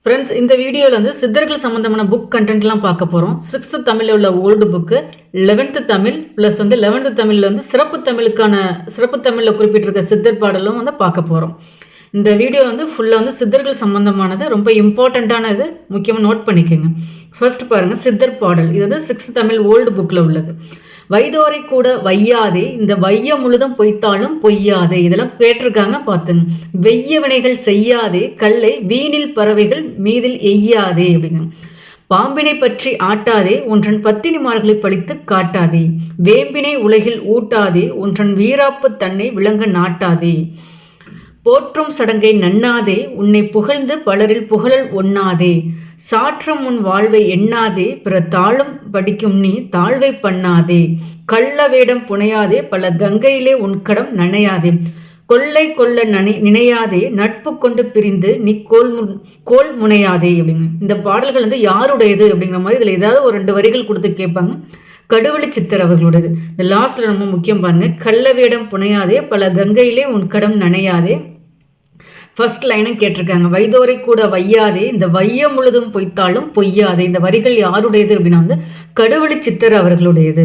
Friends, இந்த வீடியோவில் வந்து சித்தர்கள் சம்மந்தமான புக் கண்டென்ட்லாம் பார்க்க போகிறோம். 6th தமிழில் உள்ள old book, 11th Tamil plus வந்து 11th தமிழில் வந்து சிறப்பு தமிழில் குறிப்பிட்டிருக்க சித்தர் பாடலும் வந்து பார்க்க போகிறோம். இந்த வீடியோ வந்து ஃபுல்லாக வந்து சித்தர்கள் சம்மந்தமானது, ரொம்ப இம்பார்ட்டண்ட்டான இது, முக்கியமாக நோட் பண்ணிக்கோங்க. ஃபர்ஸ்ட் பாருங்கள், சித்தர் பாடல். இது வந்து 6th தமிழ் ஓல்டு புக்கில் உள்ளது. வைதோரை கூட வையாதே, இந்த வையம் முழுதும் பொய்த்தாலும் பொய்யாதே. இதெல்லாம் கேட்டிருக்காங்க பார்த்துங்க. வெய்ய வினைகள் செய்யாதே, கல்லை வீணில் பறவைகள் மீதில் எய்யாதே அப்படிங்க. பாம்பினை பற்றி ஆட்டாதே, ஒன்றன் பத்தினிமார்களை பழித்து காட்டாதே. வேம்பினை உலகில் ஊட்டாதே, ஒன்றன் வீராப்பு தன்னை விளங்க நாட்டாதே. போற்றும் சடங்கை நன்னாதே, உன்னை புகழ்ந்து பலரில் புகழல் ஒண்ணாதே. சாற்றம் உன் வாழ்வை எண்ணாதே, பிற தாழும் படிக்கும் நீ தாழ்வை பண்ணாதே. கள்ள வேடம் புனையாதே, பல கங்கையிலே உன் கடம் நனையாதே. கொள்ளை கொள்ள நினையாதே, நட்பு கொண்டு பிரிந்து நீ கோல் முனையாதே அப்படிங்க. இந்த பாடல்கள் வந்து யாருடையது அப்படிங்கிற மாதிரி இதில் ஏதாவது ஒரு 2 வரிகள் கொடுத்து கேட்பாங்க. கடுவெளி சித்தர் அவர்களுடையது. இந்த லாஸ்ட்ல ரொம்ப முக்கியம் பாருங்க. கள்ள வேடம் புனையாதே, பல கங்கையிலே உன் கடம் நனையாதே. ஃபர்ஸ்ட் லைனும் கேட்டிருக்காங்க. வைதோரை கூட வையாதே, இந்த வையம் முழுதும் பொய்த்தாலும் பொய்யாதே. இந்த வரிகள் யாருடையது அப்படின்னா வந்து கடுவெளி சித்தர் அவர்களுடையது.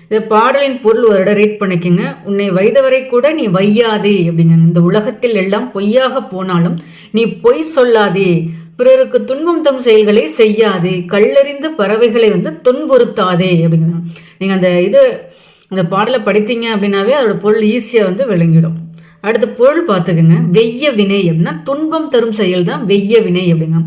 இந்த பாடலின் பொருள் ஒரு இடம் ரீட் பண்ணிக்கோங்க. உன்னை வைதவரை கூட நீ வையாதே அப்படிங்க. இந்த உலகத்தில் எல்லாம் பொய்யாக போனாலும் நீ பொய் சொல்லாதே, பிறருக்கு துன்பம் தரும் செயல்களை செய்யாதே, கல்லறிந்து பறவைகளை வந்து துன்புறுத்தாதே அப்படிங்க. நீங்கள் அந்த பாடலை படித்தீங்க அப்படின்னாவே அதோட பொருள் ஈஸியாக வந்து விளங்கிடும். அடுத்த பொருள் பார்த்துக்குங்க. வெய்ய வினை அப்படின்னா துன்பம் தரும் செயல் தான் வெய்ய வினை அப்படிங்க.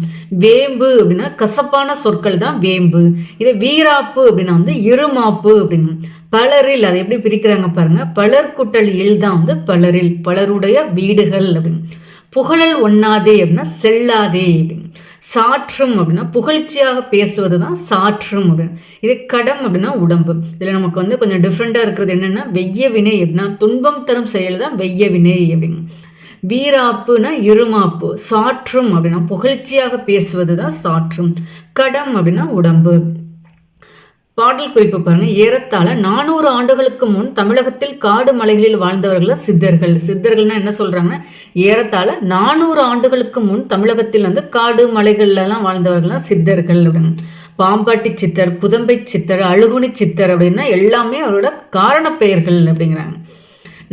வேம்பு அப்படின்னா கசப்பான சொற்கள் தான் வேம்பு. இது வீராப்பு அப்படின்னா வந்து இருமாப்பு அப்படிங்க. பலரில், அதை எப்படி பிரிக்கிறாங்க பாருங்க. பலர் கூட்டல் இல் தான் வந்து பலரில், பலருடைய வீடுகள் அப்படிங்க. புகழல் ஒண்ணாதே அப்படின்னா செல்லாதே அப்படிங்க. சாற்றும் அப்படின்னா புகழ்ச்சியாக பேசுவது தான் சாற்றும் அப்படின்னு. இது கடம் அப்படின்னா உடம்பு. இதில் நமக்கு வந்து கொஞ்சம் டிஃப்ரெண்ட்டாக இருக்கிறது என்னென்னா, வெய்ய வினை அப்படின்னா துன்பம் தரும் செயல் தான் வெய்ய வினை அப்படிங்க. வீராப்புனா இருமாப்பு. சாற்றும் அப்படின்னா புகழ்ச்சியாக பேசுவது தான் சாற்றும். கடம் அப்படின்னா உடம்பு. பாடல் குறிப்பு பாருங்க. ஏறத்தாழ 400 ஆண்டுகளுக்கு முன் தமிழகத்தில் காடு மலைகளில் வாழ்ந்தவர்கள் சித்தர்கள். சித்தர்கள்னா என்ன சொல்றாங்கன்னா, ஏறத்தாழ 400 ஆண்டுகளுக்கு முன் தமிழகத்தில் வந்து காடு மலைகள்லாம் வாழ்ந்தவர்கள் சித்தர்கள் அப்படின்னு. பாம்பாட்டி சித்தர், குதம்பை சித்தர், அழுகுனி சித்தர் அப்படின்னா எல்லாமே அவரோட காரண பெயர்கள் அப்படிங்கிறாங்க.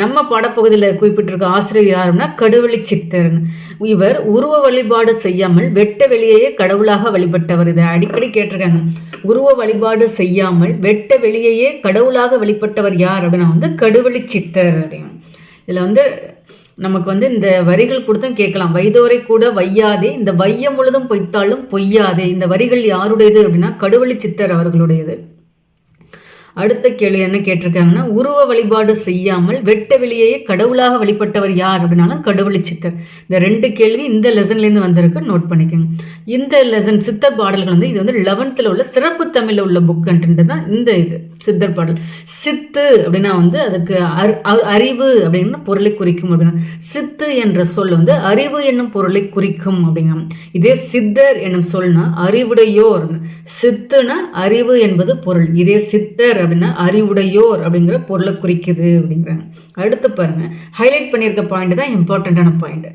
நம்ம பாடப்பகுதியில் குறிப்பிட்டிருக்க ஆசிரியர் யாருன்னா கடுவெளி சித்தர். இவர் உருவ வழிபாடு செய்யாமல் வெட்ட வெளியையே கடவுளாக வழிபட்டவர். இதை அடிக்கடி கேட்டிருக்காங்க. உருவ வழிபாடு செய்யாமல் வெட்ட வெளியையே கடவுளாக வழிபட்டவர் யார் அப்படின்னா வந்து கடுவெளி சித்தர் அப்படின்னு. இதில் வந்து நமக்கு வந்து இந்த வரிகள் கொடுத்தும் கேட்கலாம். வைதோரை கூட வையாதே, இந்த வையம் முழுதும் பொய்த்தாலும் பொய்யாதே. இந்த வரிகள் யாருடையது அப்படின்னா கடுவெளி சித்தர் அவர்களுடையது. அடுத்த கேள்வி என்ன கேட்டிருக்காங்கன்னா, உருவ வழிபாடு செய்யாமல் வெட்ட வெளியையே கடவுளாக வழிபட்டவர் யார் அப்படின்னாலும் கடுவெளி சித்தர். இந்த 2 கேள்வி இந்த லெசன்லேருந்து வந்திருக்கு, நோட் பண்ணிக்கோங்க. இந்த லெசன் சித்தர் பாடல்கள் வந்து இது வந்து 11th உள்ள சிறப்பு தமிழில் உள்ள புக் கண்டென்ட் தான் இந்த சித்தர் பாடல். சித்து அப்படின்னா வந்து அதுக்கு அறிவு அப்படின்னு பொருளை குறிக்கும் அப்படின்னா, சித்து என்ற சொல் வந்து அறிவு என்னும் பொருளை குறிக்கும் அப்படிங்க. இதே சித்தர் என்னும் சொல்னா அறிவுடையோர். சித்துனா அறிவு என்பது பொருள். இதே சித்தர் அப்படின்னா அறிவுடையோர் அப்படிங்கிற பொருளை குறிக்குது அப்படிங்கிறாங்க. அடுத்து பாருங்க, ஹைலைட் பண்ணியிருக்க பாயிண்ட் தான் இம்பார்ட்டண்ட்டான பாயிண்ட்.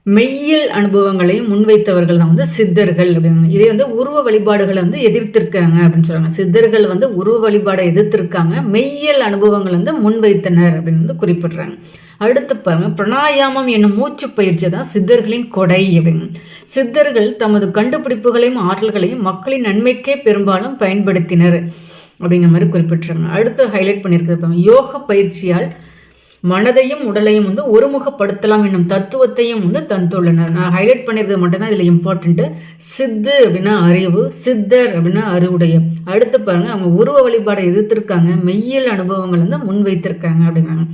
மெய்யியல் அனுபவங்களை முன்வைத்தவர்கள் தான் வந்து சித்தர்கள் அப்படிங்க. இதே வந்து உருவ வழிபாடுகளை வந்து எதிர்த்திருக்காங்க அப்படின்னு சொல்றாங்க. சித்தர்கள் வந்து உருவ வழிபாடை எதிர்த்திருக்காங்க, மெய்யியல் அனுபவங்கள் வந்து முன்வைத்தனர் அப்படின்னு வந்து குறிப்பிடுறாங்க. அடுத்து பாருங்க, பிராணாயாமம் என்னும் மூச்சு பயிற்சி தான் சித்தர்களின் கொடை அப்படின்னு. சித்தர்கள் தமது கண்டுபிடிப்புகளையும் ஆற்றல்களையும் மக்களின் நன்மைக்கே பெரும்பாலும் பயன்படுத்தினர் அப்படிங்கிற மாதிரி குறிப்பிட்டுறாங்க. அடுத்து ஹைலைட் பண்ணியிருக்கிறது, யோக பயிற்சியால் மனதையும் உடலையும் வந்து ஒருமுகப்படுத்தலாம் என்னும் தத்துவத்தையும் வந்து தந்துள்ளனர். நான் ஹைலைட் பண்ணியிருக்கிறது மட்டும்தான் இதில் இம்பார்ட்டண்ட்டு. சித்து அப்படின்னா அறிவு, சித்தர் அப்படின்னா அறிவுடைய. அடுத்து பாருங்க, அவங்க உருவ வழிபாடை எதிர்த்திருக்காங்க, மெய்யியல் அனுபவங்கள் வந்து முன்வைத்திருக்காங்க அப்படிங்கிறாங்க.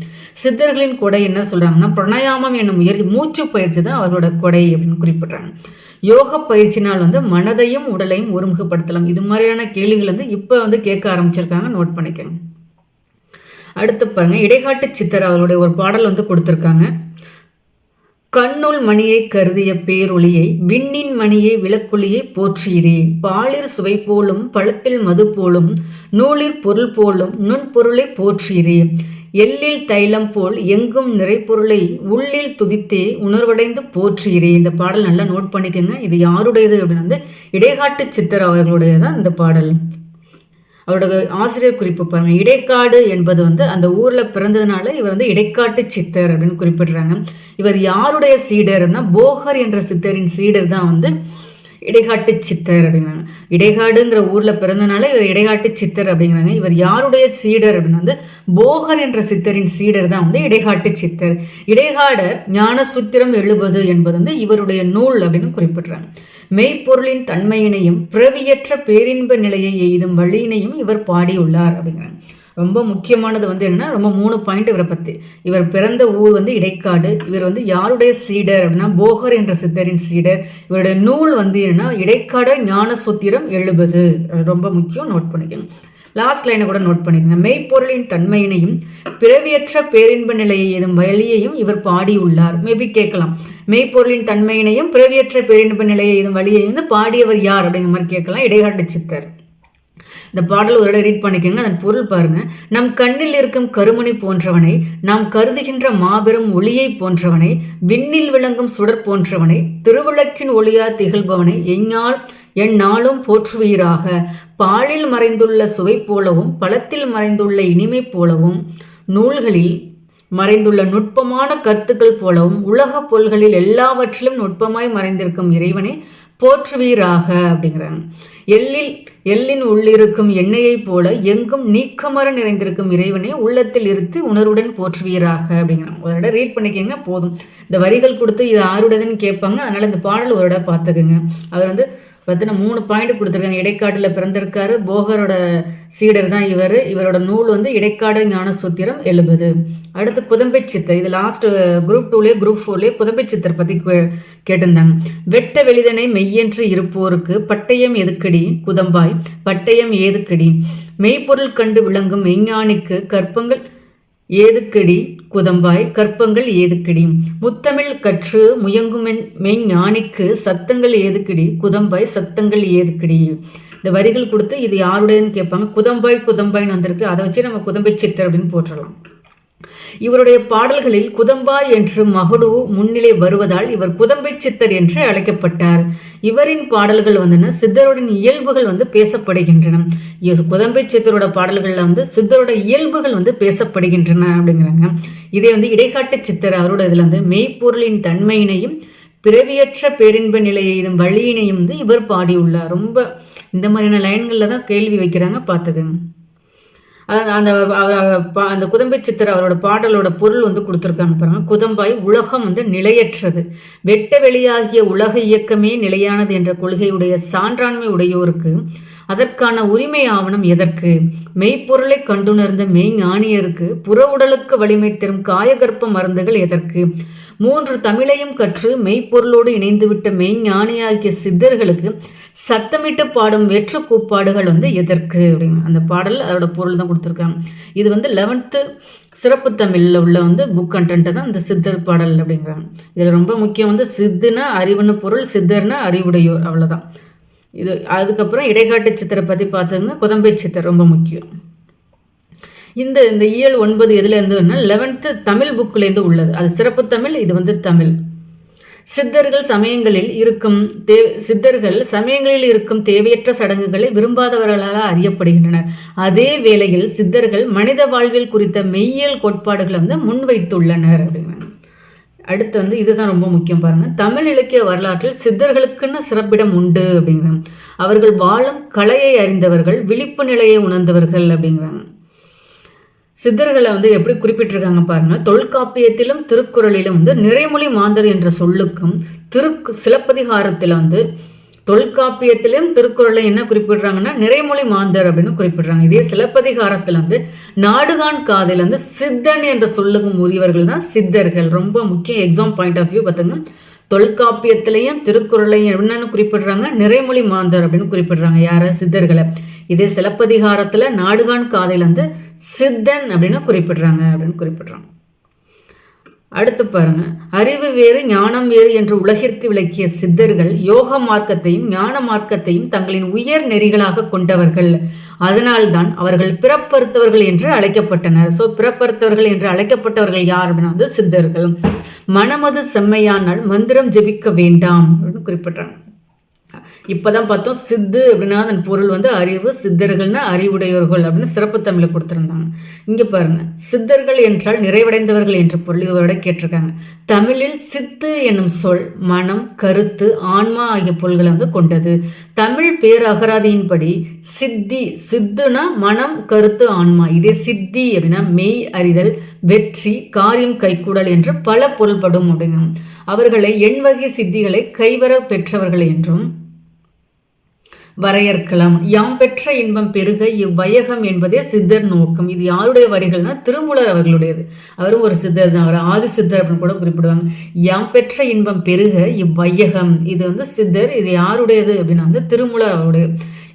சித்தர்களின் கொடை என்ன சொல்றாங்கன்னா, பிராணாயாமம் என்னும் மூச்சு பயிற்சி தான் அவர்களோட கொடை அப்படின்னு குறிப்பிடுறாங்க. யோக பயிற்சினால் வந்து மனதையும் உடலையும் ஒருமுகப்படுத்தலாம். இது மாதிரியான கேள்விகள் வந்து இப்போ வந்து கேட்க ஆரம்பிச்சிருக்காங்க, நோட் பண்ணிக்கோங்க. அடுத்து பாருங்க, இடைக்காட்டு சித்தர் அவருடைய ஒரு பாடல் வந்து கொடுத்துருக்காங்க. கண்ணுள் மணியை கருதிய பேரொளியை, விண்ணின் மணியை விளக்குளியை போற்றீரே. பாலிர் சுவை போலும் பழத்தில் மது போலும், நூலிற் பொருள் போலும் நுண்பொருளை போற்றீரே. எல்லில் தைலம் போல் எங்கும் நிறைப்பொருளை உள்ளில் துதித்தே உணர்வடைந்து போற்றுகிறே. இந்த பாடல் நல்லா நோட் பண்ணிக்கோங்க. இது யாருடையது அப்படின்னு வந்து இடைக்காட்டு சித்தர் அவர்களுடையதான் இந்த பாடல். அவரோட ஆசிரியர் குறிப்பு பாருங்க. இடைக்காடு என்பது வந்து அந்த ஊரில் பிறந்ததுனால இவர் வந்து இடைக்காட்டு சித்தர் அப்படின்னு குறிப்பிடுறாங்க. இவர் யாருடைய சீடர்னா போகர் என்ற சித்தரின் சீடர் தான் வந்து இடைக்காட்டு சித்தர் அப்படிங்கிறாங்க. இடைக்காடுங்கிற ஊரில் பிறந்தனால இவர் இடைக்காட்டு சித்தர் அப்படிங்கிறாங்க. இவர் யாருடைய சீடர் அப்படின்னா வந்து போகர் என்ற சித்தரின் சீடர் தான் வந்து இடைக்காட்டு சித்தர். இடைக்காடர் ஞான சூத்திரம் 70 என்பது வந்து இவருடைய நூல் அப்படின்னு குறிப்பிடுறாங்க. மெய்ப்பொருளின் தன்மையினையும் பிறவியற்ற பேரின்ப நிலையை எய்தும் வழியினையும் இவர் பாடியுள்ளார் அப்படிங்கிறாங்க. ரொம்ப முக்கியமானது வந்து என்னன்னா ரொம்ப 3 பாயிண்ட் இவரை பற்றி. இவர் பிறந்த ஊர் வந்து இடைக்காடு. இவர் வந்து யாருடைய சீடர் அப்படின்னா போகர் என்ற சித்தரின் சீடர். இவருடைய நூல் வந்து என்னன்னா இடைக்காடர் ஞான சூத்திரம் 70. ரொம்ப முக்கியம், நோட் பண்ணிக்கணும். லாஸ்ட் லைனை கூட நோட் பண்ணிக்கோங்க. மெய்ப்பொருளின் தன்மையினையும் பிறவியற்ற பேரின்ப நிலையை எதும் வழியையும் இவர் பாடியுள்ளார். மேபி கேட்கலாம், மெய்ப்பொருளின் தன்மையினையும் பிறவியற்ற பேரின்ப நிலையை எதும் வழியையும் வந்து பாடியவர் யார் அப்படிங்கிற மாதிரி கேட்கலாம். இடைக்காட்டு சித்தர். இந்த பாடல் ஒரு இடம் ரீட் பண்ணிக்கோங்க. அதன் பொருள் பாருங்க. நம் கண்ணில் இருக்கும் கருமணி போன்றவனை, நாம் கருதுகின்ற மாபெரும் ஒளியை போன்றவனை, விண்ணில் விளங்கும் சுடர் போன்றவனை, திருவிளக்கின் ஒளியா திகழ்பவனை என் நாளும் போற்றுவீராக. பாலில் மறைந்துள்ள சுவை போலவும் பழத்தில் மறைந்துள்ள இனிமை போலவும் நூல்களில் மறைந்துள்ள நுட்பமான கருத்துக்கள் போலவும் உலக பொருள்களில் எல்லாவற்றிலும் நுட்பமாய் மறைந்திருக்கும் இறைவனை போற்றுவீராக அப்படிங்கிறாங்க. எள்ளின் உள்ளிருக்கும் எண்ணெயை போல எங்கும் நீக்கமர நிறைந்திருக்கும் இறைவனை உள்ளத்தில் இருத்து உணர்வுடன் போற்றுவீராக அப்படிங்கிறாங்க. ஒரு இடம் ரீட் பண்ணிக்கங்க போதும். இந்த வரிகள் கொடுத்து இது யாருடையதுன்னு கேட்பாங்க. அதனால இந்த பாடல் ஒரு இடம் பார்த்துக்குங்க. அவர் வந்து பார்த்தீங்கன்னா 3 பாயிண்ட் கொடுத்துருக்காங்க. இடைக்காட்டில் பிறந்திருக்காரு. போகரோட சீடர் தான் இவர். இவரோட நூல் வந்து இடைக்காடு ஞான சூத்திரம் 70. அடுத்து குதம்பை சித்தர். இது லாஸ்ட் குரூப் 2லேயே குரூப் 4லேயே குதம்பை சித்தர் பற்றி கேட்டிருந்தாங்க. வெட்ட வெளிதனை மெய்யென்று இருப்போருக்கு பட்டயம் எதுக்கடி குதம்பாய், பட்டயம் ஏதுக்கடி, மெய்ப்பொருள் கண்டு விளங்கும் மெய்ஞானிக்கு கற்பங்கள் ஏதுக்கடி குதம்பாய், கற்பங்கள் ஏதுக்கடி, முத்தமிழ் கற்று முயங்கும் மெய்ஞானிக்கு சத்தங்கள் ஏதுக்கடி குதம்பாய், சத்தங்கள் ஏதுக்கடி. இந்த வரிகள் கொடுத்து இது யாருடையதுன்னு கேட்பாங்க. குதம்பாய்ன்னு வந்திருக்கு. அதை வச்சு நம்ம குதம்பை சித்தர் அப்படின்னு போட்டுடலாம். இவருடைய பாடல்களில் குதம்பாய் என்று மகுடு முன்னிலை வருவதால் இவர் குதம்பை சித்தர் என்று அழைக்கப்பட்டார். இவரின் பாடல்கள் வந்து சித்தருடன் இயல்புகள் வந்து பேசப்படுகின்றன. குதம்பை சித்தரோட பாடல்கள்ல வந்து சித்தரோட இயல்புகள் வந்து பேசப்படுகின்றன அப்படிங்கிறாங்க. இதே வந்து இடைக்காட்டு சித்தர் அவரோட இதுல வந்து மெய்ப்பொருளின் தன்மையினையும் பிறவியற்ற பேரின்ப நிலையை எய்தும் வழியினையும் வந்து இவர் பாடியுள்ளார். ரொம்ப இந்த மாதிரியான லைன்கள்ல தான் கேள்வி வைக்கிறாங்க, பார்த்துக்கங்க. அந்த குதம்பை சித்தர் அவரோட பாடலோட பொருள் வந்து கொடுத்துருக்காங்க பாருங்க. குதம்பாய் உலகம் வந்து நிலையற்றது, வெட்ட வெளியாகிய உலக இயக்கமே நிலையானது என்ற கொள்கையுடைய சான்றாண்மை உடையோருக்கு அதற்கான உரிமை ஆவணம் எதற்கு? மெய்ப்பொருளை கண்டுணர்ந்த மெய்ஞானியருக்கு புற உடலுக்கு வலிமை தரும் காயகற்ப மருந்துகள் எதற்கு? 3 தமிழையும் கற்று மெய்ப்பொருளோடு இணைந்துவிட்ட மெய்ஞானியாகிய சித்தர்களுக்கு சத்தமிட்டு பாடும் வெற்று கூப்பாடுகள் வந்து எதற்கு அப்படின்னு அந்த பாடல் அதோட பொருள் தான் கொடுத்துருக்காங்க. இது வந்து 11th சிறப்பு தமிழில் உள்ள வந்து புக் கண்டென்ட்டை தான் இந்த சித்தர் பாடல் அப்படிங்கிறாங்க. இதில் ரொம்ப முக்கியம் வந்து சித்துனா அறிவுன்னு பொருள், சித்தர்னா அறிவுடையோர், அவ்வளோதான். இது அதுக்கப்புறம் இடைக்காட்டு சித்தரை பற்றி பார்த்துங்க. குதம்பை சித்தர் ரொம்ப முக்கியம். இந்த இயல் 9 எதுலேருந்துன்னா 11th தமிழ் புக்கிலேருந்து உள்ளது. அது சிறப்பு தமிழ், இது வந்து தமிழ். சித்தர்கள் சமயங்களில் இருக்கும் தேவையற்ற சடங்குகளை விரும்பாதவர்களால் அறியப்படுகின்றனர். அதே வேளையில் சித்தர்கள் மனித வாழ்வில் குறித்த மெய்யியல் கோட்பாடுகளை வந்து முன்வைத்துள்ளனர் அப்படிங்கிறாங்க. அடுத்து வந்து இதுதான் ரொம்ப முக்கியம் பாருங்க. தமிழ் இலக்கிய வரலாற்றில் சித்தர்களுக்குன்னு சிறப்பிடம் உண்டு அப்படிங்கிறாங்க. அவர்கள் வாழும் கலையை அறிந்தவர்கள், விழிப்பு நிலையை உணர்ந்தவர்கள் அப்படிங்கிறாங்க. சித்தர்களை வந்து எப்படி குறிப்பிட்டிருக்காங்க பாருங்க. தொல்காப்பியத்திலும் திருக்குறளிலும் வந்து நிறைமொழி மாந்தர் என்ற சொல்லுக்கும் சிலப்பதிகாரத்தில் வந்து தொல்காப்பியத்திலும் திருக்குறளை என்ன குறிப்பிடுறாங்கன்னா நிறைமொழி மாந்தர் அப்படின்னு குறிப்பிடுறாங்க. இதே சிலப்பதிகாரத்தில் வந்து நாடுகான் காதில் வந்து சித்தன் என்ற சொல்லுக்கும் உரியவர்கள் தான் சித்தர்கள். ரொம்ப முக்கியம், எக்ஸாம் பாயிண்ட் ஆஃப் வியூ பார்த்துங்க. தொல்காப்பியத்திலையும் திருக்குறளையும் என்னன்னு குறிப்பிடுறாங்க? நிறைமொழி மாந்தர் அப்படின்னு குறிப்பிடுறாங்க. யார? சித்தர்களை. இதே சிலப்பதிகாரத்தில் நாடுகான் காதையில் வந்து சித்தன் அப்படின்னு குறிப்பிடுறாங்க. அடுத்து பாருங்க. அறிவு வேறு ஞானம் வேறு என்று உலகிற்கு விளக்கிய சித்தர்கள் யோக மார்க்கத்தையும் ஞான மார்க்கத்தையும் தங்களின் உயர் நெறிகளாக கொண்டவர்கள். அதனால்தான் அவர்கள் பிறப்பறுத்தவர்கள் என்று அழைக்கப்பட்டனர். ஸோ பிறப்பறுத்தவர்கள் என்று அழைக்கப்பட்டவர்கள் யார் அப்படின்னா வந்து சித்தர்கள். மனமது செம்மையானால் மந்திரம் ஜெபிக்க வேண்டாம் அப்படின்னு குறிப்பிட்டாங்க. இப்போதான் பார்த்தோம் சித்து அப்படின்னா அதன் பொருள் வந்து அறிவு, சித்தர்கள்னா அறிவுடையவர்கள் அப்படின்னு சிறப்பு தமிழில் கொடுத்துருந்தாங்க. இங்கே பாருங்க, சித்தர்கள் என்றால் நிறைவடைந்தவர்கள் என்ற பொருள் இவரோட கேட்டிருக்காங்க. தமிழில் சித்து என்னும் சொல் மனம், கருத்து, ஆன்மா ஆகிய பொருள்களை வந்து கொண்டது. தமிழ் பேரகராதியின்படி சித்தி, சித்துனா மனம், கருத்து, ஆன்மா. இதே சித்தி அப்படின்னா மெய் அறிதல், வெற்றி, காரியம் கைகூடல் என்று பல பொருள்படும் அப்படிங்க. அவர்களை எண்வகை சித்திகளை கைவர பெற்றவர்கள் என்றும் வரையறுக்கலாம். யாம் பெற்ற இன்பம் பெருக இவ்வையகம் என்பதே சித்தர் நோக்கம். இது யாருடைய வரிகள்னா திருமூலர் அவர்களுடையது. அவரும் ஒரு சித்தர் தான், அவர் ஆதி சித்தர் அப்படின்னு கூட குறிப்பிடுவாங்க. யாம் பெற்ற இன்பம் பெருக இவ்வையகம், இது வந்து சித்தர். இது யாருடையது அப்படின்னா வந்து திருமூலர் அவருடைய.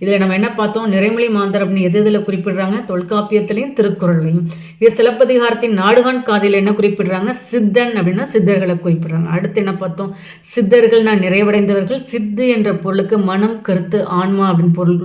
இதில் நம்ம என்ன பார்த்தோம், நிறைமொழி மாந்தர் அப்படின்னு எது இதில் குறிப்பிடுறாங்க, தொல்காப்பியத்திலையும் திருக்குறளையும். இது சிலப்பதிகாரத்தின் நாடுகான் காதையில் என்ன குறிப்பிடுறாங்க, சித்தன் அப்படின்னா சித்தர்களை குறிப்பிடுறாங்க. அடுத்து என்ன பார்த்தோம், சித்தர்கள் நான் நிறைவடைந்தவர்கள். சித்து என்ற பொருளுக்கு மனம், கருத்து, ஆன்மா அப்படின்னு பொருள்.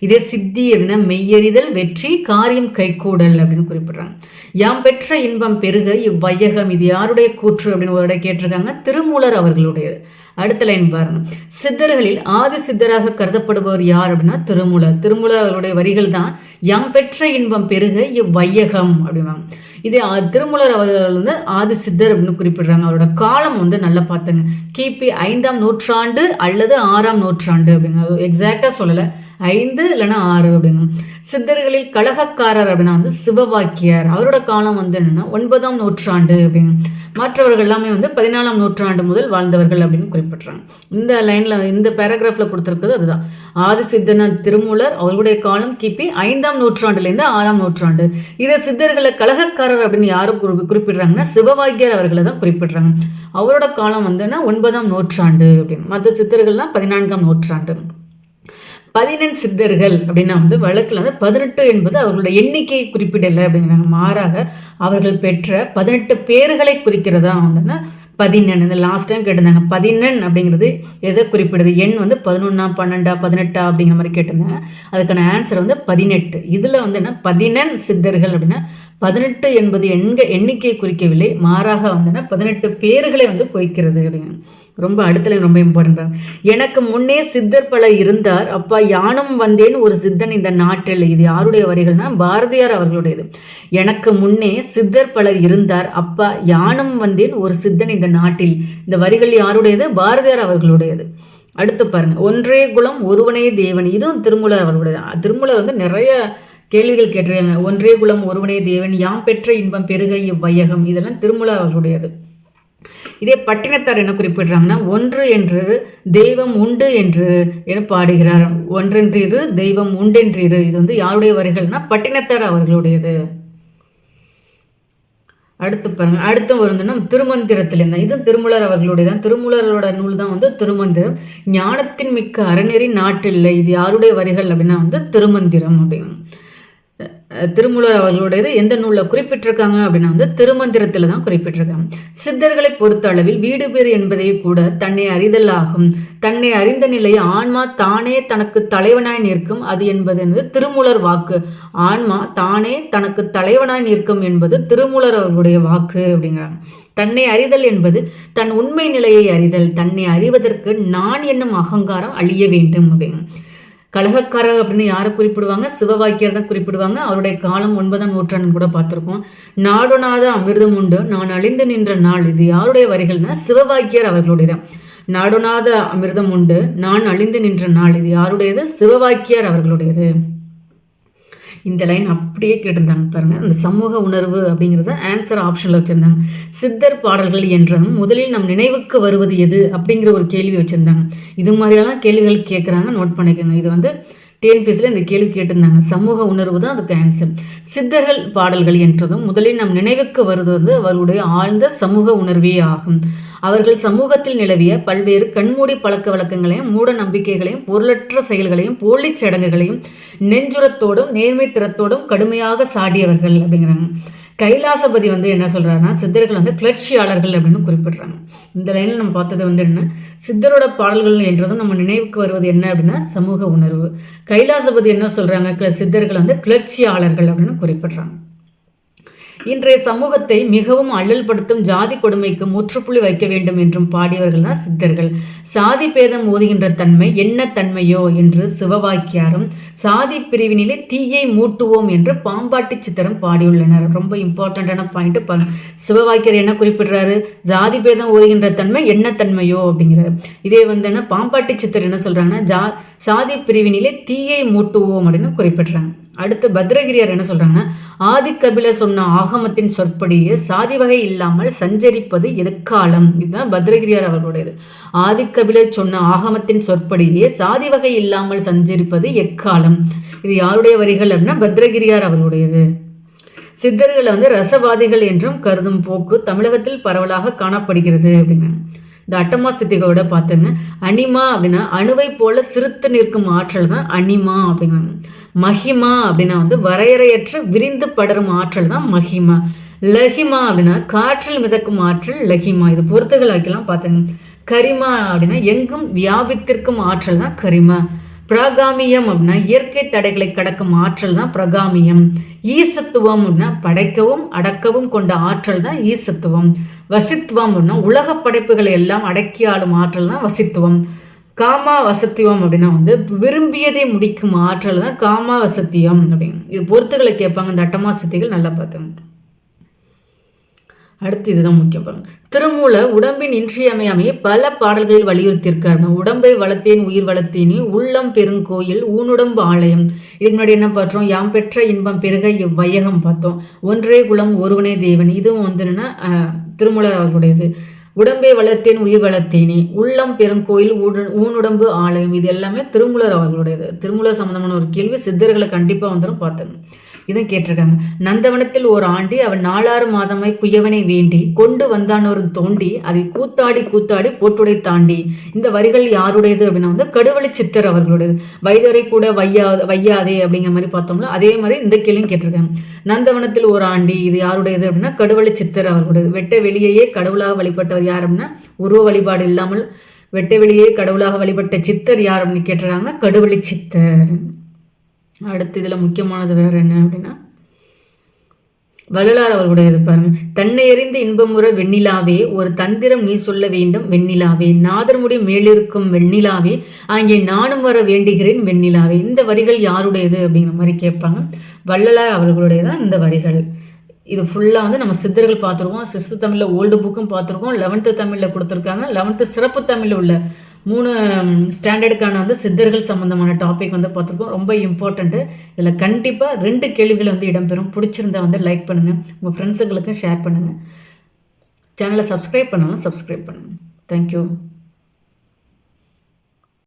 இதே சித்தி அப்படின்னா மெய்யறிதல், வெற்றி, காரியம் கைகூடல் அப்படின்னு குறிப்பிடுறாங்க. யாம் பெற்ற இன்பம் பெருக இவ்வையகம், இது யாருடைய கூற்று அப்படின்னு ஒரு கேட்டிருக்காங்க, திருமூலர் அவர்களுடையது. அடுத்த லைன் பாருங்க, சித்தர்களில் ஆதி சித்தராக கருதப்படுபவர் யார் அப்படின்னா திருமூலர். திருமூலர் அவருடைய வரிகள் தான் யாம் பெற்ற இன்பம் பெருக இவ்வையகம் அப்படிவாங்க. இது திருமூலர் அவர்கள் வந்து ஆதி சித்தர் அப்படின்னு குறிப்பிடுறாங்க. அவரோட காலம் வந்து நல்லா பார்த்துங்க, கிபி 5ஆம் நூற்றாண்டு அல்லது 6ஆம் நூற்றாண்டு அப்படிங்க. எக்ஸாக்டா சொல்லலை, 5 இல்லைன்னா 6 அப்படிங்க. சித்தர்களில் கழகக்காரர் அப்படின்னா வந்து சிவவாக்கியர். அவரோட காலம் வந்து என்னன்னா 9ஆம் நூற்றாண்டு அப்படிங்க. மற்றவர்கள் எல்லாமே வந்து 14ஆம் நூற்றாண்டு முதல் வாழ்ந்தவர்கள் அப்படின்னு குறிப்பிட்றாங்க. இந்த லைன்ல இந்த பேராகிராஃப்ல கொடுத்துருக்குது அதுதான். ஆதி சித்தன திருமூலர், அவருடைய காலம் கிபி 5ஆம் நூற்றாண்டுலேருந்து 6ஆம் நூற்றாண்டு. இதை சித்தர்களை கழகக்காரர் அப்படின்னு யாரும் குறிப்பிடுறாங்கன்னா சிவவாக்கியர் அவர்களை தான் குறிப்பிடுறாங்க. அவரோட காலம் வந்துன்னா 9ஆம் நூற்றாண்டு அப்படின்னு. மற்ற சித்தர்கள்லாம் 14ஆம் நூற்றாண்டு. 14 சித்தர்கள் அப்படின்னா வந்து வழக்கில் வந்து 18 என்பது அவர்களுடைய எண்ணிக்கையை குறிப்பிடலை அப்படிங்கிறாங்க. மாறாக அவர்கள் பெற்ற 18 பேர்களை குறிக்கிறதா வந்துன்னா 14. இந்த லாஸ்ட் டைம் கேட்டிருந்தாங்க 14 அப்படிங்கிறது எதை குறிப்பிடுது, எண் வந்து 11, 12, 18 அப்படிங்கிற மாதிரி கேட்டிருந்தாங்க. அதுக்கான ஆன்சர் வந்து 18. இதில் வந்து என்ன 14 சித்தர்கள் அப்படின்னா 18 என்பது எண்ணிக்கையை குறிக்கவில்லை, மாறாக வந்துன்னா 18 பேர்களை வந்து குறிக்கிறது அப்படிங்க. ரொம்ப அடுத்தல ரொம்ப இம்பார்ட்டன்ட். எனக்கு முன்னே சித்தர் பலர் இருந்தார், அப்பா யானும் வந்தேன் ஒரு சித்தன் இந்த நாட்டில். இது யாருடைய வரிகள்னா பாரதியார் அவர்களுடையது. எனக்கு முன்னே சித்தர் பலர் இருந்தார், அப்பா யானும் வந்தேன் ஒரு சித்தன் இந்த நாட்டில். இந்த வரிகள் யாருடையது, பாரதியார் அவர்களுடையது. அடுத்து பாருங்க, ஒன்றே குலம் ஒருவனே தேவன். இதுவும் திருமூலர் அவர்களுடையது. திருமூலர் வந்து நிறைய கேள்விகள் கேட்டிருக்காங்க. ஒன்றே குலம் ஒருவனே தேவன், யாம் பெற்ற இன்பம் பெருக இவ்வையகம், இதெல்லாம் திருமூலர் அவர்களுடையது. இதே பட்டினத்தார் என்ன குறிப்பிடுறாங்கன்னா ஒன்று என்று தெய்வம் உண்டு என்று என பாடுகிறார். ஒன்றென்றிரு தெய்வம் உண்டென்றிரு. இது வந்து யாருடைய வரிகள்னா பட்டினத்தார் அவர்களுடையது. அடுத்து பாருங்க, அடுத்து வருதுன்னா திருமந்திரத்திலேருந்து. இது திருமூலர் அவர்களுடைய தான். திருமூலரோட நூல் தான் வந்து திருமந்திரம். ஞானத்தின் மிக்க அறநெறி நாட்டில்லை. இது யாருடைய வரிகள் அப்படின்னா வந்து திருமந்திரம் அப்படின்னு. திருமூலர் அவர்களுடையது எந்த நூலில் குறிப்பிட்டிருக்காங்க அப்படின்னா வந்து திருமந்திரத்தில் தான் குறிப்பிட்டிருக்காங்க. சித்தர்களை பொறுத்த அளவில் வீடு பேறு என்பதே கூட தன்னை அறிதல் ஆகும். தன்னை அறிந்த நிலையை ஆன்மா தானே தனக்கு தலைவனாய் நிற்கும் அது என்பது திருமூலர் வாக்கு. ஆன்மா தானே தனக்கு தலைவனாய் நிற்கும் என்பது திருமூலர் அவர்களுடைய வாக்கு அப்படிங்கிறாங்க. தன்னை அறிதல் என்பது தன் உண்மை நிலையை அறிதல். தன்னை அறிவதற்கு நான் என்னும் அகங்காரம் அழிய வேண்டும் அப்படிங்க. கழகக்காரர் அப்படின்னு யாரை குறிப்பிடுவாங்க, சிவவாக்கியர் தான் குறிப்பிடுவாங்க. அவருடைய காலம் 9ஆம் நூற்றாண்டு கூட பார்த்துருக்கோம். நாடுநாத அமிர்தம் உண்டு நான் அழிந்து நின்ற நாள். இது யாருடைய வரிகள்னா சிவவாக்கியர் அவர்களுடையதான். நாடுநாத அமிர்தம் உண்டு நான் அழிந்து நின்ற நாள். இது யாருடையது, சிவவாக்கியர் அவர்களுடையது. இந்த லைன் அப்படியே கேட்டிருந்தாங்க பாருங்க. அந்த சமூக உணர்வு அப்படிங்கிறத ஆன்சர் ஆப்ஷனில் வச்சுருந்தாங்க. சித்தர் பாடல்கள் என்றதும் முதலில் நம் நினைவுக்கு வருவது எது அப்படிங்கிற ஒரு கேள்வி வச்சுருந்தாங்க. இது மாதிரியெல்லாம் கேள்விகள் கேட்குறாங்க, நோட் பண்ணிக்கோங்க. இது வந்து டிஎன்பிஎஸ்சியில் இந்த கேள்வி கேட்டிருந்தாங்க. சமூக உணர்வு தான் அதுக்கு ஆன்சர். சித்தர்கள் பாடல்கள் என்றதும் முதலில் நம் நினைவுக்கு வருவது வந்து அவர்களுடைய ஆழ்ந்த சமூக உணர்வே ஆகும். அவர்கள் சமூகத்தில் நிலவிய பல்வேறு கண்மூடி பழக்க வழக்கங்களையும் மூட நம்பிக்கைகளையும் பொருளற்ற செயல்களையும் போலிச் சடங்குகளையும் நெஞ்சுரத்தோடும் நேர்மை திறத்தோடும் கடுமையாக சாடியவர்கள் அப்படிங்கிறாங்க. கைலாசபதி வந்து என்ன சொல்கிறாருன்னா சித்தர்கள் வந்து கிளர்ச்சியாளர்கள் அப்படின்னு குறிப்பிட்றாங்க. இந்த லைனில் நம்ம பார்த்தது வந்து என்ன, சித்தரோட பாடல்கள் என்றதும் நம்ம நினைவுக்கு வருவது என்ன அப்படின்னா சமூக உணர்வு. கைலாசபதி என்ன சொல்கிறாங்க, சித்தர்கள் வந்து கிளர்ச்சியாளர்கள் அப்படின்னு குறிப்பிட்றாங்க. இன்றைய சமூகத்தை மிகவும் அல்லல்படுத்தும் ஜாதி கொடுமைக்கு முற்றுப்புள்ளி வைக்க வேண்டும் என்றும் பாடியவர்கள் தான் சித்தர்கள். சாதி பேதம் ஓதுகின்ற தன்மை என்ன தன்மையோ என்று சிவவாக்கியாரும், சாதி பிரிவினிலே தீயை மூட்டுவோம் என்று பாம்பாட்டி சித்தரும் பாடியுள்ளனர். ரொம்ப இம்பார்ட்டண்ட்டான பாயிண்ட். சிவவாக்கியர் என்ன குறிப்பிடுறாரு, ஜாதி பேதம் ஓதுகின்ற தன்மை என்ன தன்மையோ அப்படிங்கிறார். இதே வந்து என்ன பாம்பாட்டி சித்தர் என்ன சொல்றாங்கன்னா சாதி பிரிவினிலே தீயை மூட்டுவோம் அப்படின்னு குறிப்பிடுறாங்க. அடுத்து பத்ரகிரியார் என்ன சொல்றாங்கன்னா, ஆதிக்கபில சொன்ன ஆகமத்தின் சொற்படியே சாதி வகை இல்லாமல் சஞ்சரிப்பது எக்காலம். இதுதான் பத்ரகிரியார் அவர்களுடையது. ஆதிக்கபிலர் சொன்ன ஆகமத்தின் சொற்படியே சாதி வகை இல்லாமல் சஞ்சரிப்பது எக்காலம். இது யாருடைய வரிகள் அப்படின்னா பத்ரகிரியார் அவர்களுடையது. சித்தர்களை வந்து ரசவாதிகள் என்றும் கருதும் போக்கு தமிழகத்தில் பரவலாக காணப்படுகிறது அப்படிங்க. இந்த அட்டமா சித்திகளோட பார்த்துங்க, அனிமா அப்படின்னா அணுவை போல சிறுத்து நிற்கும் ஆற்றல் தான் அனிமா அப்படிங்கிறாங்க. மஹிமா அப்படின்னா வந்து வரையறையற்று விரிந்து படரும் ஆற்றல் தான் மஹிமா. லஹிமா அப்படின்னா காற்றில் மிதக்கும் ஆற்றல் லஹிமா. இது பொறுத்துகள் வைக்கலாம் பார்த்துங்க. கரிமா அப்படின்னா எங்கும் வியாபித்திருக்கும் ஆற்றல் தான் கரிமா. பிரகாமியம் அப்படின்னா இயற்கை தடைகளை கடக்கும் ஆற்றல் தான் பிரகாமியம். ஈசத்துவம் அப்படின்னா படைக்கவும் அடக்கவும் கொண்ட ஆற்றல் தான் ஈசத்துவம். வசித்துவம் அப்படின்னா உலக படைப்புகளை எல்லாம் அடக்கி ஆளும் ஆற்றல் தான் வசித்துவம். காமா வசத்தியம் அப்படின்னா வந்து விரும்பியதை முடிக்கும் ஆற்றல் தான் காமா வசத்தியம் அப்படின்னு. இது பொறுத்துகளை கேட்பாங்க இந்த அட்டமா சித்திகள், நல்லா பார்த்துங்க. அடுத்து இதுதான் முக்கியம். திருமூல உடம்பின் இன்றியமையாமையை பல பாடல்களில் வலியுறுத்தியிருக்காரு. உடம்பை வளர்த்தேன் உயிர் வளர்த்தேனே உள்ளம் பெருங்கோயில் ஊனுடம்பு ஆலயம். இதுக்கு முன்னாடி என்ன பார்த்தோம், யாம் பெற்ற இன்பம் பெருக இவ்வையகம் பார்த்தோம். ஒன்றே குலம் ஒருவனே தேவன். இதுவும் வந்து என்னன்னா திருமூலர் அவர்களுடையது. உடம்பை வளர்த்தேன் உயிர் வளர்த்தேனே உள்ளம் பெருங்கோயில் ஊனுடம்பு ஆலயம். இது எல்லாமே திருமூலர் அவர்களுடையது. திருமூலர் சம்பந்தமான ஒரு கேள்வி சித்தர்களை கண்டிப்பாக வந்துடும் பார்த்துங்க. இதுவும் கேட்டிருக்காங்க. நந்தவனத்தில் ஓர் ஆண்டி அவன் 4-6 மாதமாய் குயவனை வேண்டி கொண்டு வந்தான் ஒரு தோண்டி அதை கூத்தாடி கூத்தாடி போட்டுடை தாண்டி. இந்த வரிகள் யாருடையது அப்படின்னா வந்து கடுவழி சித்தர் அவர்களுடையது. வைதரை கூட வையாதே அப்படிங்கிற மாதிரி பார்த்தோம்ல, அதே மாதிரி இந்த கேள்வியும் கேட்டிருக்காங்க. நந்தவனத்தில் ஒரு ஆண்டி இது யாருடையது அப்படின்னா கடுவழி சித்தர் அவர்களுடையது. வெட்ட வெளியேயே கடவுளாக வழிபட்டவர் யார் அப்படின்னா உருவ வழிபாடு இல்லாமல் வெட்ட வெளியே கடவுளாக வழிபட்ட சித்தர் யார் அப்படின்னு கேட்டிருக்காங்க, கடுவழி சித்தர். அடுத்து இதில் முக்கியமானது வேறு என்ன அப்படின்னா வள்ளலார் அவர்களுடையது பாருங்க. தன்னை எறிந்து இன்பமுற வெண்ணிலாவே ஒரு தந்திரம் நீ சொல்ல வேண்டும் வெண்ணிலாவே, நாதர்முடி மேலிருக்கும் வெண்ணிலாவே அங்கே நானும் வர வேண்டுகிறேன் வெண்ணிலாவே. இந்த வரிகள் யாருடையது அப்படிங்கிற மாதிரி கேட்பாங்க. வள்ளலார் அவர்களுடையதான் இந்த வரிகள். இது ஃபுல்லாக வந்து நம்ம சித்தர்கள் பார்த்துருக்கோம். 6th தமிழில் ஓல்டு புக்கும் பார்த்துருக்கோம். 11th தமிழில் கொடுத்துருக்காங்க. 11th சிறப்பு தமிழில் உள்ள 3 ஸ்டாண்டர்டுக்கான வந்து சித்தர்கள் சம்மந்தமான டாபிக் வந்து பார்த்துருக்கோம். ரொம்ப இம்பார்ட்டண்ட்டு. இதில் கண்டிப்பாக 2 கேள்விகள் வந்து இடம்பெறும். பிடிச்சிருந்தா வந்து லைக் பண்ணுங்கள், உங்கள் ஃப்ரெண்ட்ஸுங்களுக்கும் ஷேர் பண்ணுங்கள். சேனலை சப்ஸ்கிரைப் பண்ணாலும் சப்ஸ்கிரைப் பண்ணுங்கள். தேங்க்யூ.